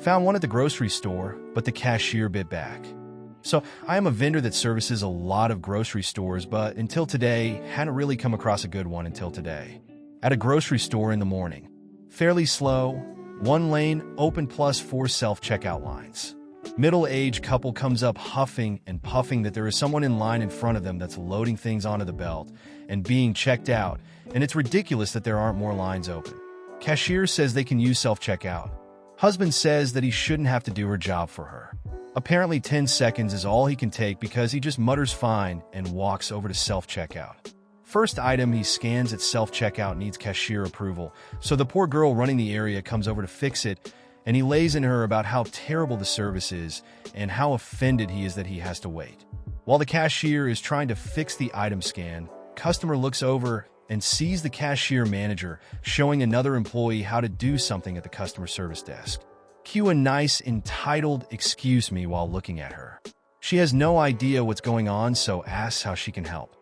Found one at the grocery store, but the cashier bit back. So I am a vendor that services a lot of grocery stores, but until today, hadn't really come across a good one until today. At a grocery store in the morning. Fairly slow, one lane, open plus 4 self-checkout lines. Middle-aged couple comes up huffing and puffing that there is someone in line in front of them that's loading things onto the belt and being checked out, and it's ridiculous that there aren't more lines open. Cashier says they can use self-checkout. Husband says that he shouldn't have to do her job for her. Apparently 10 seconds is all he can take because he just mutters fine and walks over to self-checkout. First item he scans at self-checkout needs cashier approval, so the poor girl running the area comes over to fix it, and he lays in her about how terrible the service is and how offended he is that he has to wait. While the cashier is trying to fix the item scan, customer looks over and sees the cashier manager showing another employee how to do something at the customer service desk. Cue a nice, entitled "excuse me" while looking at her. She has no idea what's going on, so asks how she can help.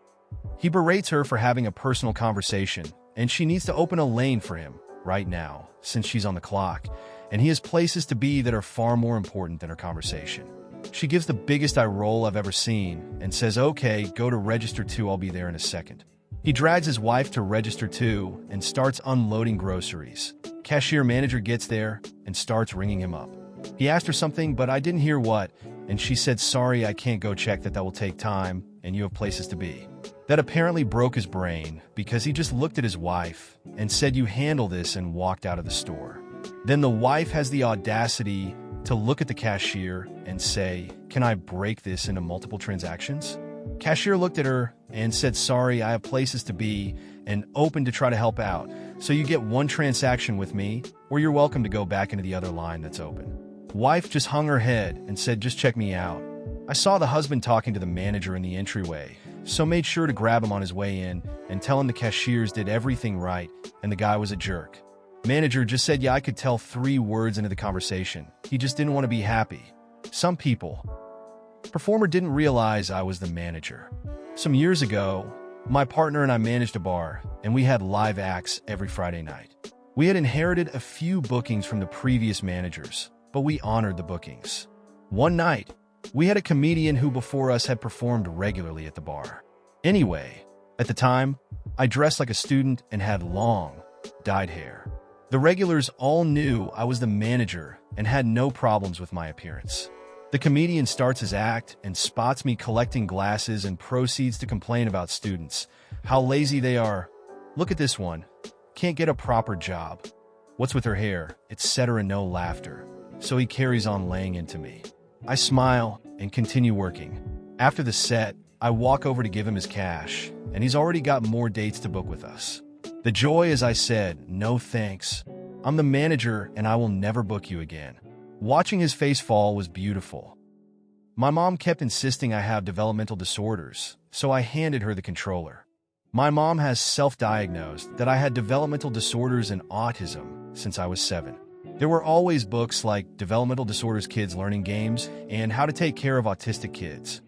He berates her for having a personal conversation, and she needs to open a lane for him right now, since she's on the clock, and he has places to be that are far more important than her conversation. She gives the biggest eye roll I've ever seen and says, "Okay, go to register 2, I'll be there in a second." He drags his wife to register 2 and starts unloading groceries. Cashier manager gets there and starts ringing him up. He asked her something, but I didn't hear what, and she said, "Sorry, I can't go check that will take time, and you have places to be." That apparently broke his brain because he just looked at his wife and said, "You handle this," and walked out of the store. Then the wife has the audacity to look at the cashier and say, "Can I break this into multiple transactions?" Cashier looked at her and said, "Sorry, I have places to be and open to try to help out. So you get one transaction with me, or you're welcome to go back into the other line that's open." Wife just hung her head and said, "Just check me out." I saw the husband talking to the manager in the entryway, so made sure to grab him on his way in and tell him the cashiers did everything right and the guy was a jerk. Manager just said, "Yeah, I could tell 3 words into the conversation. He just didn't want to be happy." Some people. Performer didn't realize I was the manager. Some years ago, my partner and I managed a bar, and we had live acts every Friday night. We had inherited a few bookings from the previous managers, but we honored the bookings. One night, we had a comedian who before us had performed regularly at the bar. Anyway, at the time, I dressed like a student and had long, dyed hair. The regulars all knew I was the manager and had no problems with my appearance. The comedian starts his act and spots me collecting glasses and proceeds to complain about students, how lazy they are. "Look at this one. Can't get a proper job. What's with her hair?" etc. No laughter. So he carries on laying into me. I smile and continue working. After the set, I walk over to give him his cash, and he's already got more dates to book with us. The joy, as I said, "No thanks. I'm the manager and I will never book you again." Watching his face fall was beautiful. My mom kept insisting I have developmental disorders, so I handed her the controller. My mom has self-diagnosed that I had developmental disorders and autism since I was 7. There were always books like Developmental Disorders Kids Learning Games and How to Take Care of Autistic Kids.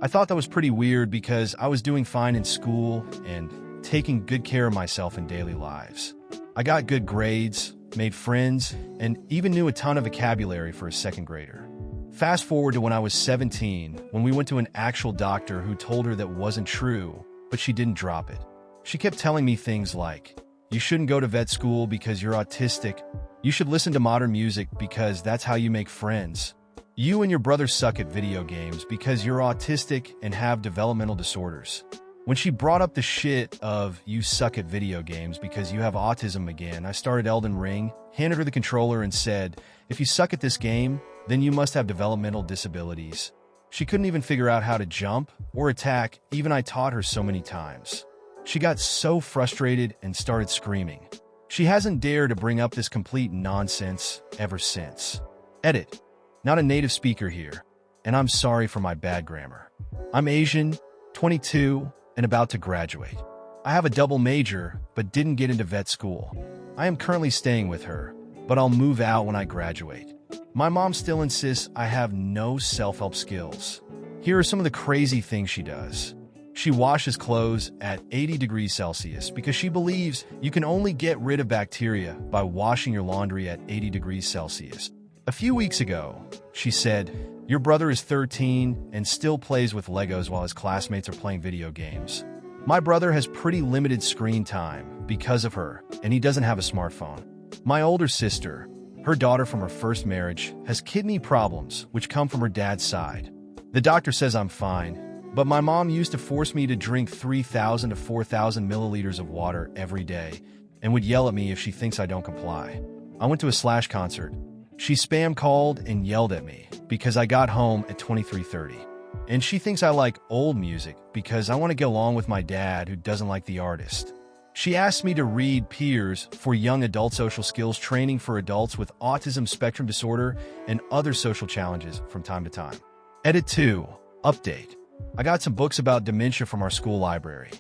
I thought that was pretty weird because I was doing fine in school and taking good care of myself in daily lives. I got good grades, made friends, and even knew a ton of vocabulary for a 2nd grader. Fast forward to when I was 17, when we went to an actual doctor who told her that wasn't true, but she didn't drop it. She kept telling me things like, "You shouldn't go to vet school because you're autistic. You should listen to modern music because that's how you make friends. You and your brother suck at video games because you're autistic and have developmental disorders." When she brought up the shit of "you suck at video games because you have autism" again, I started Elden Ring, handed her the controller and said, "If you suck at this game, then you must have developmental disabilities." She couldn't even figure out how to jump or attack, even I taught her so many times. She got so frustrated and started screaming. She hasn't dared to bring up this complete nonsense ever since. Edit. Not a native speaker here, and I'm sorry for my bad grammar. I'm Asian, 22, and about to graduate. I have a double major, but didn't get into vet school. I am currently staying with her, but I'll move out when I graduate. My mom still insists I have no self-help skills. Here are some of the crazy things she does. She washes clothes at 80 degrees Celsius because she believes you can only get rid of bacteria by washing your laundry at 80 degrees Celsius. A few weeks ago, she said, "Your brother is 13 and still plays with Legos while his classmates are playing video games. My brother has pretty limited screen time because of her, and he doesn't have a smartphone. My older sister, her daughter from her first marriage, has kidney problems which come from her dad's side. The doctor says I'm fine, but my mom used to force me to drink 3,000 to 4,000 milliliters of water every day and would yell at me if she thinks I don't comply. I went to a Slash concert. She spam called and yelled at me because I got home at 23:30. And she thinks I like old music because I want to get along with my dad who doesn't like the artist. She asked me to read Peers for Young Adult Social Skills Training for Adults with Autism Spectrum Disorder and Other Social Challenges from time to time. Edit 2. Update. I got some books about dementia from our school library.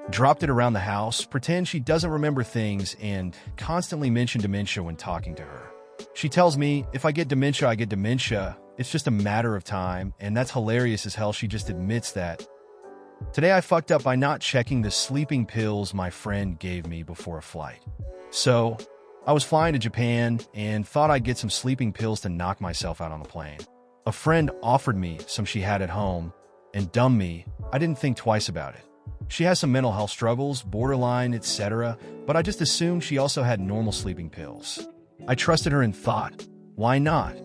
Dropped it around the house, pretend she doesn't remember things, and constantly mention dementia when talking to her. She tells me, if I get dementia, I get dementia. It's just a matter of time, and that's hilarious as hell. She just admits that. Today I fucked up by not checking the sleeping pills my friend gave me before a flight. So, I was flying to Japan and thought I'd get some sleeping pills to knock myself out on the plane. A friend offered me some she had at home, and dumb me, I didn't think twice about it. She has some mental health struggles, borderline, etc., but I just assumed she also had normal sleeping pills. I trusted her and thought, why not?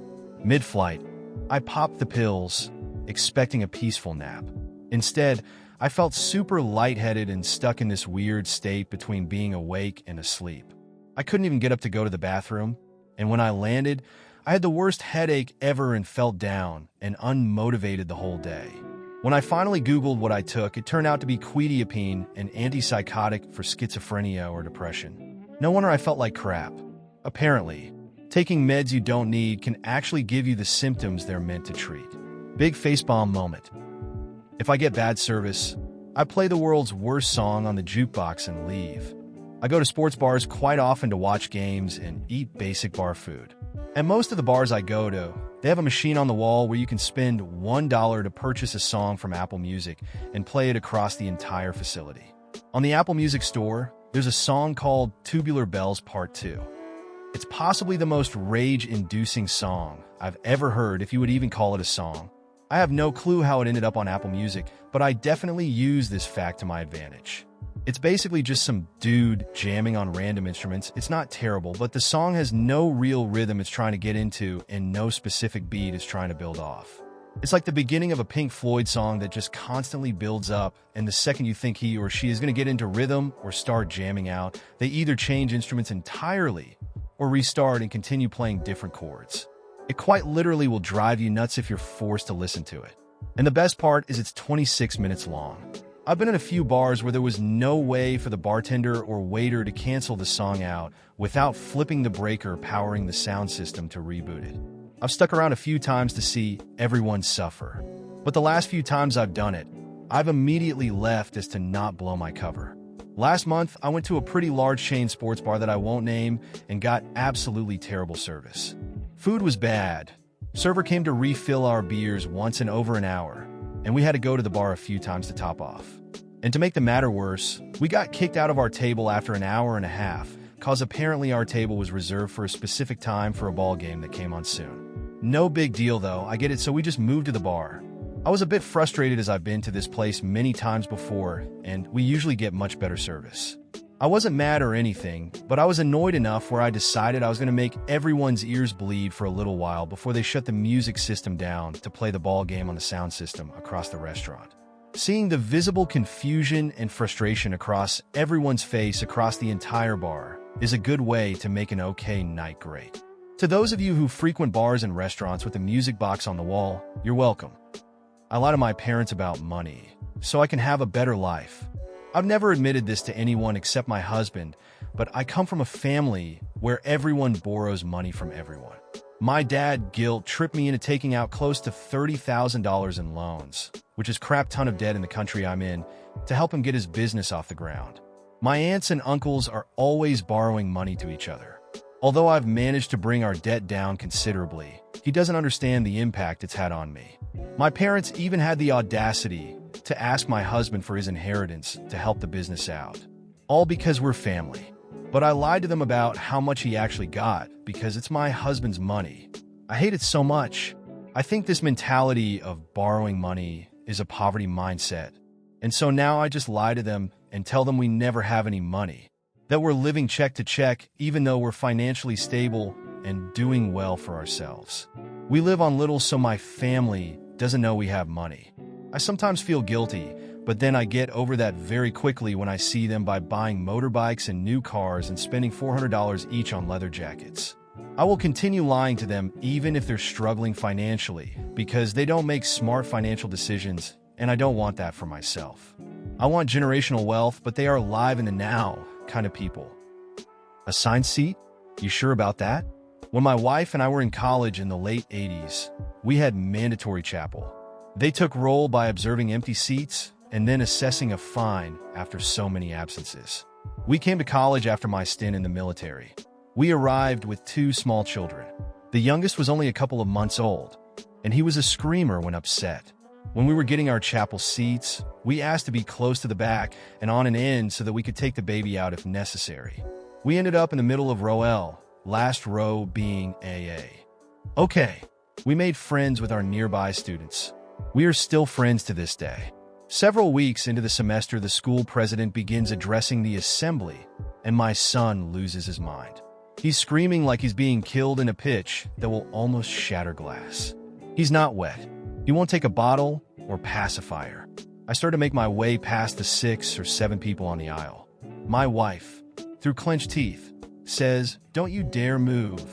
Mid-flight, I popped the pills, expecting a peaceful nap. Instead, I felt super lightheaded and stuck in this weird state between being awake and asleep. I couldn't even get up to go to the bathroom, and when I landed, I had the worst headache ever and felt down and unmotivated the whole day. When I finally Googled what I took, it turned out to be quetiapine, an antipsychotic for schizophrenia or depression. No wonder I felt like crap. Apparently, taking meds you don't need can actually give you the symptoms they're meant to treat. Big facepalm moment. If I get bad service, I play the world's worst song on the jukebox and leave. I go to sports bars quite often to watch games and eat basic bar food. At most of the bars I go to, they have a machine on the wall where you can spend $1 to purchase a song from Apple Music and play it across the entire facility. On the Apple Music store, there's a song called Tubular Bells Part 2. It's possibly the most rage-inducing song I've ever heard, if you would even call it a song. I have no clue how it ended up on Apple Music, but I definitely use this fact to my advantage. It's basically just some dude jamming on random instruments. It's not terrible, but the song has no real rhythm it's trying to get into and no specific beat it's trying to build off. It's like the beginning of a Pink Floyd song that just constantly builds up, and the second you think he or she is going to get into rhythm or start jamming out, they either change instruments entirely or restart and continue playing different chords. It quite literally will drive you nuts if you're forced to listen to it. And the best part is it's 26 minutes long. I've been in a few bars where there was no way for the bartender or waiter to cancel the song out without flipping the breaker, powering the sound system to reboot it. I've stuck around a few times to see everyone suffer. But the last few times I've done it, I've immediately left as to not blow my cover. Last month, I went to a pretty large chain sports bar that I won't name and got absolutely terrible service. Food was bad. Server came to refill our beers once in over an hour, and we had to go to the bar a few times to top off. And to make the matter worse, we got kicked out of our table after an hour and a half, cause apparently our table was reserved for a specific time for a ball game that came on soon. No big deal though, I get it, so we just moved to the bar. I was a bit frustrated as I've been to this place many times before, and we usually get much better service. I wasn't mad or anything, but I was annoyed enough where I decided I was going to make everyone's ears bleed for a little while before they shut the music system down to play the ball game on the sound system across the restaurant. Seeing the visible confusion and frustration across everyone's face across the entire bar is a good way to make an okay night great. To those of you who frequent bars and restaurants with a music box on the wall, you're welcome. I lie to my parents about money, so I can have a better life. I've never admitted this to anyone except my husband, but I come from a family where everyone borrows money from everyone. My dad, guilt tripped me into taking out close to $30,000 in loans, which is crap ton of debt in the country I'm in, to help him get his business off the ground. My aunts and uncles are always borrowing money to each other. Although I've managed to bring our debt down considerably, he doesn't understand the impact it's had on me. My parents even had the audacity to ask my husband for his inheritance to help the business out. All because we're family. But I lied to them about how much he actually got because it's my husband's money. I hate it so much. I think this mentality of borrowing money is a poverty mindset. And so now I just lie to them and tell them we never have any money, that we're living check to check even though we're financially stable and doing well for ourselves. We live on little so my family doesn't know we have money. I sometimes feel guilty, but then I get over that very quickly when I see them by buying motorbikes and new cars and spending $400 each on leather jackets. I will continue lying to them even if they're struggling financially because they don't make smart financial decisions, and I don't want that for myself. I want generational wealth, but they are alive in the now kind of people. Assigned seat? You sure about that? When my wife and I were in college in the late 80s, we had mandatory chapel. They took roll by observing empty seats and then assessing a fine after so many absences. We came to college after my stint in the military. We arrived with 2 small children. The youngest was only a couple of months old, and he was a screamer when upset. When we were getting our chapel seats, we asked to be close to the back and on an end so that we could take the baby out if necessary. We ended up in the middle of row L, last row being AA. Okay, we made friends with our nearby students. We are still friends to this day. Several weeks into the semester, the school president begins addressing the assembly, and my son loses his mind. He's screaming like he's being killed in a pitch that will almost shatter glass. He's not wet. He won't take a bottle or pacifier. I start to make my way past the 6 or 7 people on the aisle. My wife, through clenched teeth, says, "Don't you dare move."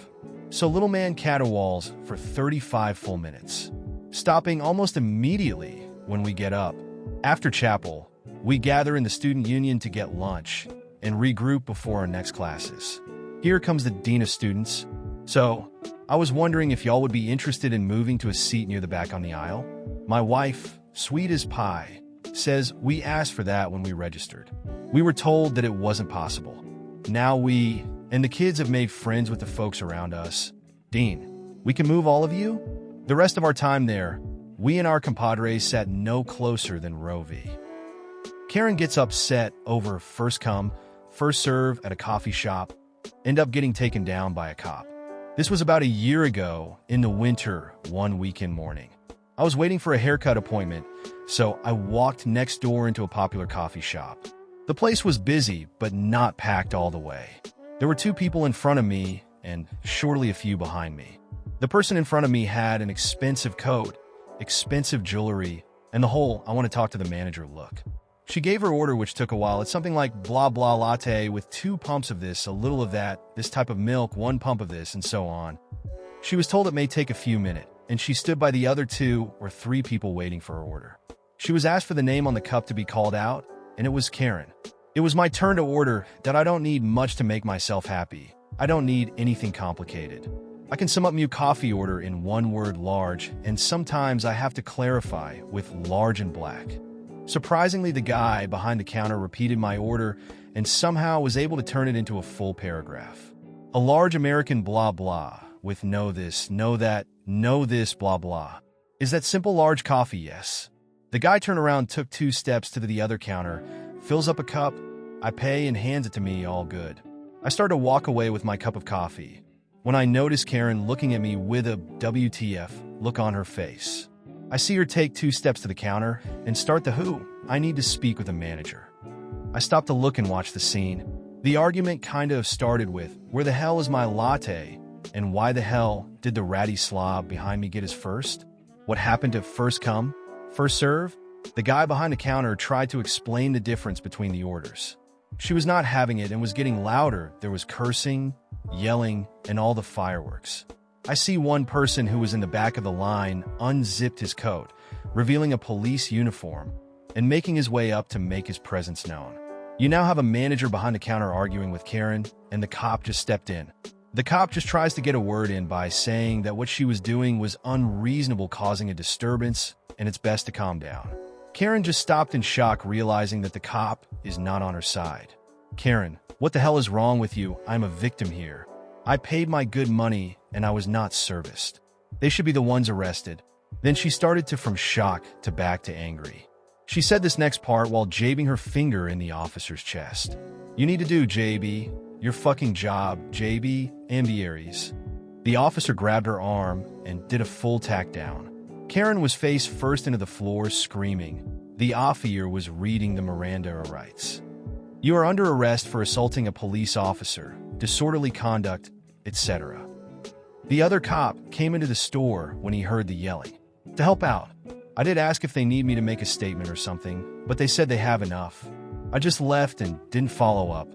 So little man caterwauls for 35 full minutes, stopping almost immediately when we get up. After chapel, we gather in the student union to get lunch and regroup before our next classes. Here comes the dean of students. "So, I was wondering if y'all would be interested in moving to a seat near the back on the aisle." My wife, sweet as pie, says we asked for that when we registered. We were told that it wasn't possible. Now we and the kids have made friends with the folks around us. "Dean, we can move all of you?" The rest of our time there, we and our compadres sat no closer than row V. Karen gets upset over first come, first serve at a coffee shop, end up getting taken down by a cop. This was about a year ago in the winter, one weekend morning. I was waiting for a haircut appointment, so I walked next door into a popular coffee shop. The place was busy, but not packed all the way. There were 2 people in front of me and surely a few behind me. The person in front of me had an expensive coat, expensive jewelry, and the whole "I want to talk to the manager" look. She gave her order, which took a while. It's something like blah blah latte with 2 pumps of this, a little of that, this type of milk, 1 pump of this, and so on. She was told it may take a few minutes, and she stood by the other 2 or 3 people waiting for her order. She was asked for the name on the cup to be called out, and it was Karen. It was my turn to order that I don't need much to make myself happy. I don't need anything complicated. I can sum up my coffee order in 1 word: large, and sometimes I have to clarify with large and black. Surprisingly, the guy behind the counter repeated my order and somehow was able to turn it into a full paragraph. A large American blah blah with no this, no that, no this blah blah. Is that simple large coffee? Yes. The guy turned around, took 2 steps to the other counter, fills up a cup, I pay and hands it to me, all good. I start to walk away with my cup of coffee when I notice Karen looking at me with a WTF look on her face. I see her take 2 steps to the counter and start the "Who? I need to speak with a manager." I stop to look and watch the scene. The argument kind of started with, "Where the hell is my latte?" and "Why the hell did the ratty slob behind me get his first?" What happened to first come, first serve? The guy behind the counter tried to explain the difference between the orders. She was not having it and was getting louder. There was cursing, yelling, and all the fireworks. I see one person who was in the back of the line unzipped his coat, revealing a police uniform, and making his way up to make his presence known. You now have a manager behind the counter arguing with Karen, and the cop just stepped in. The cop just tries to get a word in by saying that what she was doing was unreasonable, causing a disturbance, and it's best to calm down. Karen just stopped in shock, realizing that the cop is not on her side. "Karen, what the hell is wrong with you? I'm a victim here. I paid my good money and I was not serviced. They should be the ones arrested." Then she started to from shock to back to angry. She said this next part while jabbing her finger in the officer's chest. "You need to do, JB. Your fucking job, JB Ambiaries." The officer grabbed her arm and did a full tack down. Karen was face first into the floor, screaming. The officer was reading the Miranda rights. You are under arrest for assaulting a police officer, disorderly conduct, etc. The other cop came into the store when he heard the yelling. To help out, I did ask if they need me to make a statement or something, but they said they have enough. I just left and didn't follow up.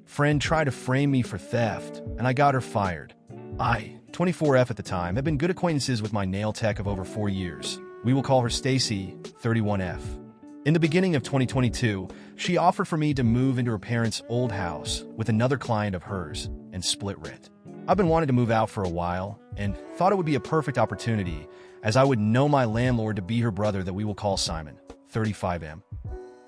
Friend tried to frame me for theft, and I got her fired. I, 24F at the time, have been good acquaintances with my nail tech of over 4 years. We will call her Stacy, 31F. In the beginning of 2022, she offered for me to move into her parents' old house with another client of hers and split rent. I've been wanting to move out for a while and thought it would be a perfect opportunity as I would know my landlord to be her brother that we will call Simon, 35M.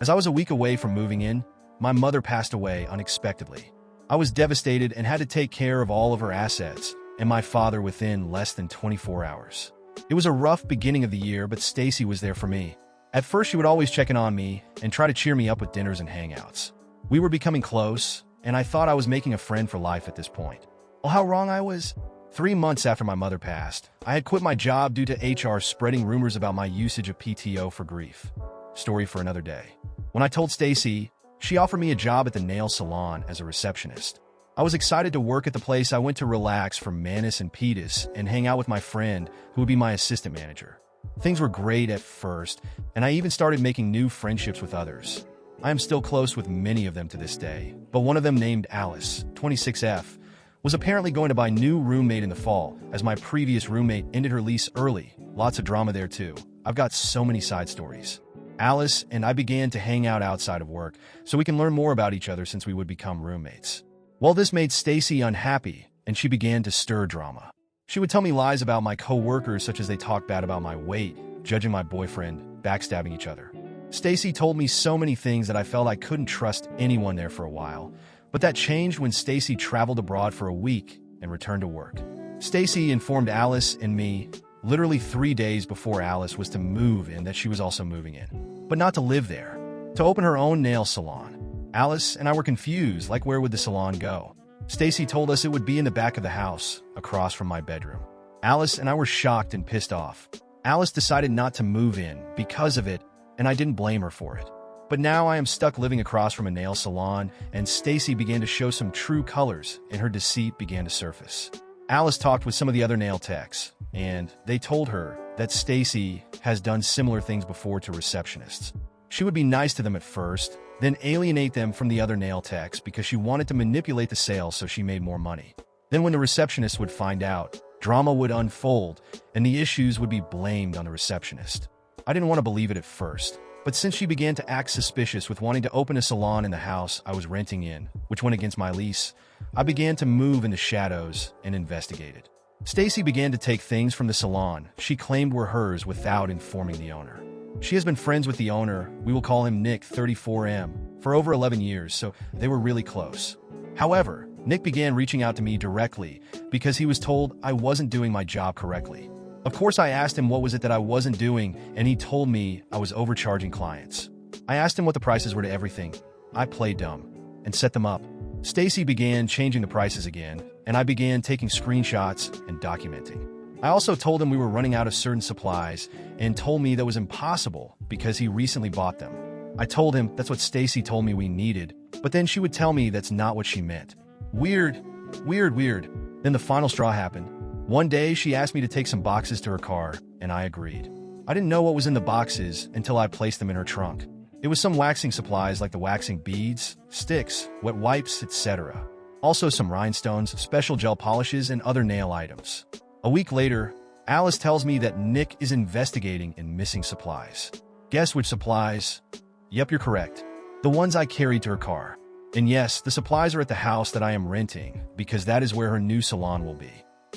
As I was a week away from moving in, my mother passed away unexpectedly. I was devastated and had to take care of all of her assets and my father within less than 24 hours. It was a rough beginning of the year, but Stacy was there for me. At first, she would always check in on me and try to cheer me up with dinners and hangouts. We were becoming close, and I thought I was making a friend for life at this point. Well, how wrong I was. 3 months after my mother passed, I had quit my job due to HR spreading rumors about my usage of PTO for grief. Story for another day. When I told Stacy, she offered me a job at the nail salon as a receptionist. I was excited to work at the place I went to relax from Manus and Petus and hang out with my friend who would be my assistant manager. Things were great at first, and I even started making new friendships with others. I am still close with many of them to this day, but one of them named Alice, 26F, was apparently going to buy new roommate in the fall, as my previous roommate ended her lease early. Lots of drama there too. I've got so many side stories. Alice and I began to hang out outside of work, so we can learn more about each other since we would become roommates. Well, this made Stacy unhappy, and she began to stir drama. She would tell me lies about my co-workers, such as they talked bad about my weight, judging my boyfriend, backstabbing each other. Stacy told me so many things that I felt I couldn't trust anyone there for a while, but that changed when Stacy traveled abroad for a week and returned to work. Stacy informed Alice and me literally 3 days before Alice was to move in that she was also moving in, but not to live there, to open her own nail salon. Alice and I were confused, like where would the salon go? Stacy told us it would be in the back of the house, across from my bedroom. Alice and I were shocked and pissed off. Alice decided not to move in because of it, and I didn't blame her for it. But now I am stuck living across from a nail salon, and Stacy began to show some true colors, and her deceit began to surface. Alice talked with some of the other nail techs, and they told her that Stacy has done similar things before to receptionists. She would be nice to them at first, then alienate them from the other nail techs because she wanted to manipulate the sales so she made more money. Then when the receptionist would find out, drama would unfold, and the issues would be blamed on the receptionist. I didn't want to believe it at first, but since she began to act suspicious with wanting to open a salon in the house I was renting in, which went against my lease, I began to move in the shadows and investigated. Stacy began to take things from the salon she claimed were hers without informing the owner. She has been friends with the owner, we will call him Nick, 34M, for over 11 years, so they were really close. However, Nick began reaching out to me directly because he was told I wasn't doing my job correctly. Of course, I asked him what was it that I wasn't doing, and he told me I was overcharging clients. I asked him what the prices were to everything. I played dumb and set them up. Stacy began changing the prices again, and I began taking screenshots and documenting. I also told him we were running out of certain supplies and told me that was impossible because he recently bought them. I told him that's what Stacy told me we needed, but then she would tell me that's not what she meant. Weird. Then the final straw happened. One day, she asked me to take some boxes to her car, and I agreed. I didn't know what was in the boxes until I placed them in her trunk. It was some waxing supplies like the waxing beads, sticks, wet wipes, etc. Also some rhinestones, special gel polishes, and other nail items. A week later, Alice tells me that Nick is investigating in missing supplies. Guess which supplies? Yep, you're correct. The ones I carried to her car. And yes, the supplies are at the house that I am renting because that is where her new salon will be.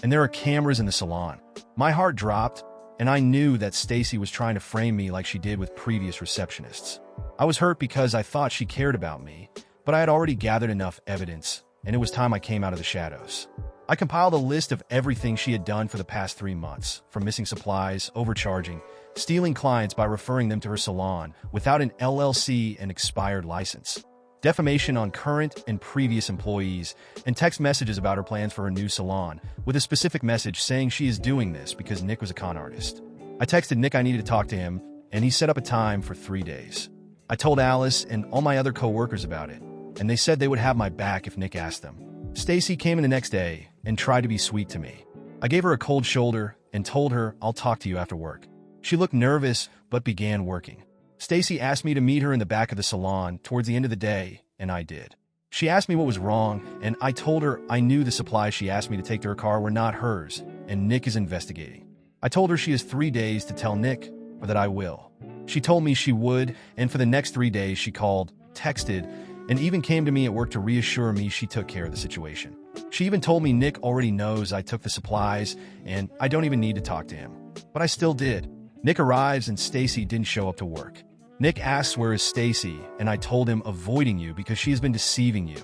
And there are cameras in the salon. My heart dropped, and I knew that Stacy was trying to frame me like she did with previous receptionists. I was hurt because I thought she cared about me, but I had already gathered enough evidence, and it was time I came out of the shadows. I compiled a list of everything she had done for the past 3 months, from missing supplies, overcharging, stealing clients by referring them to her salon without an LLC and expired license, defamation on current and previous employees, and text messages about her plans for her new salon, with a specific message saying she is doing this because Nick was a con artist. I texted Nick I needed to talk to him, and he set up a time for 3 days. I told Alice and all my other co-workers about it, and they said they would have my back if Nick asked them. Stacy came in the next day and tried to be sweet to me. I gave her a cold shoulder and told her I'll talk to you after work. She looked nervous but began working. Stacy asked me to meet her in the back of the salon towards the end of the day, and I did. She asked me what was wrong, and I told her I knew the supplies she asked me to take to her car were not hers, and Nick is investigating. I told her she has 3 days to tell Nick, or that I will. She told me she would, and for the next 3 days she called, texted, and even came to me at work to reassure me she took care of the situation. She even told me Nick already knows I took the supplies, and I don't even need to talk to him. But I still did. Nick arrives and Stacy didn't show up to work. Nick asks where is Stacy, and I told him avoiding you because she has been deceiving you.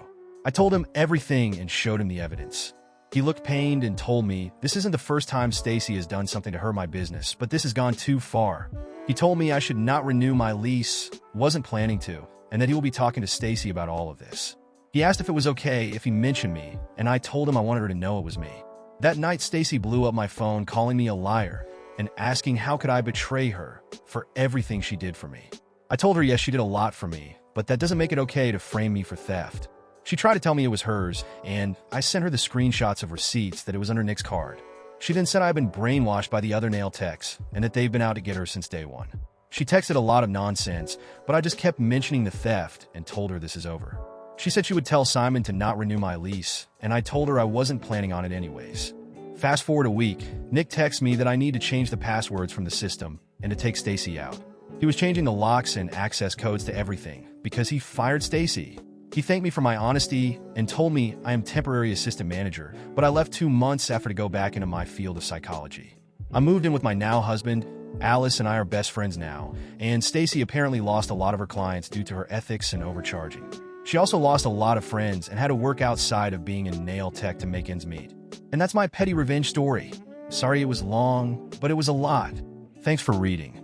I told him everything and showed him the evidence. He looked pained and told me this isn't the first time Stacy has done something to hurt my business, but this has gone too far. He told me I should not renew my lease, wasn't planning to, and that he will be talking to Stacy about all of this. He asked if it was okay if he mentioned me, and I told him I wanted her to know it was me. That night, Stacy blew up my phone calling me a liar and asking how could I betray her for everything she did for me. I told her yes, she did a lot for me, but that doesn't make it okay to frame me for theft. She tried to tell me it was hers, and I sent her the screenshots of receipts that it was under Nick's card. She then said I had been brainwashed by the other nail techs and that they've been out to get her since day one. She texted a lot of nonsense, but I just kept mentioning the theft and told her this is over. She said she would tell Simon to not renew my lease, and I told her I wasn't planning on it anyways. Fast forward a week, Nick texts me that I need to change the passwords from the system and to take Stacy out. He was changing the locks and access codes to everything because he fired Stacy. He thanked me for my honesty and told me I am temporary assistant manager, but I left 2 months after to go back into my field of psychology. I moved in with my now husband. Alice and I are best friends now, and Stacy apparently lost a lot of her clients due to her ethics and overcharging. She also lost a lot of friends and had to work outside of being a nail tech to make ends meet. And that's my petty revenge story. Sorry it was long, but it was a lot. Thanks for reading.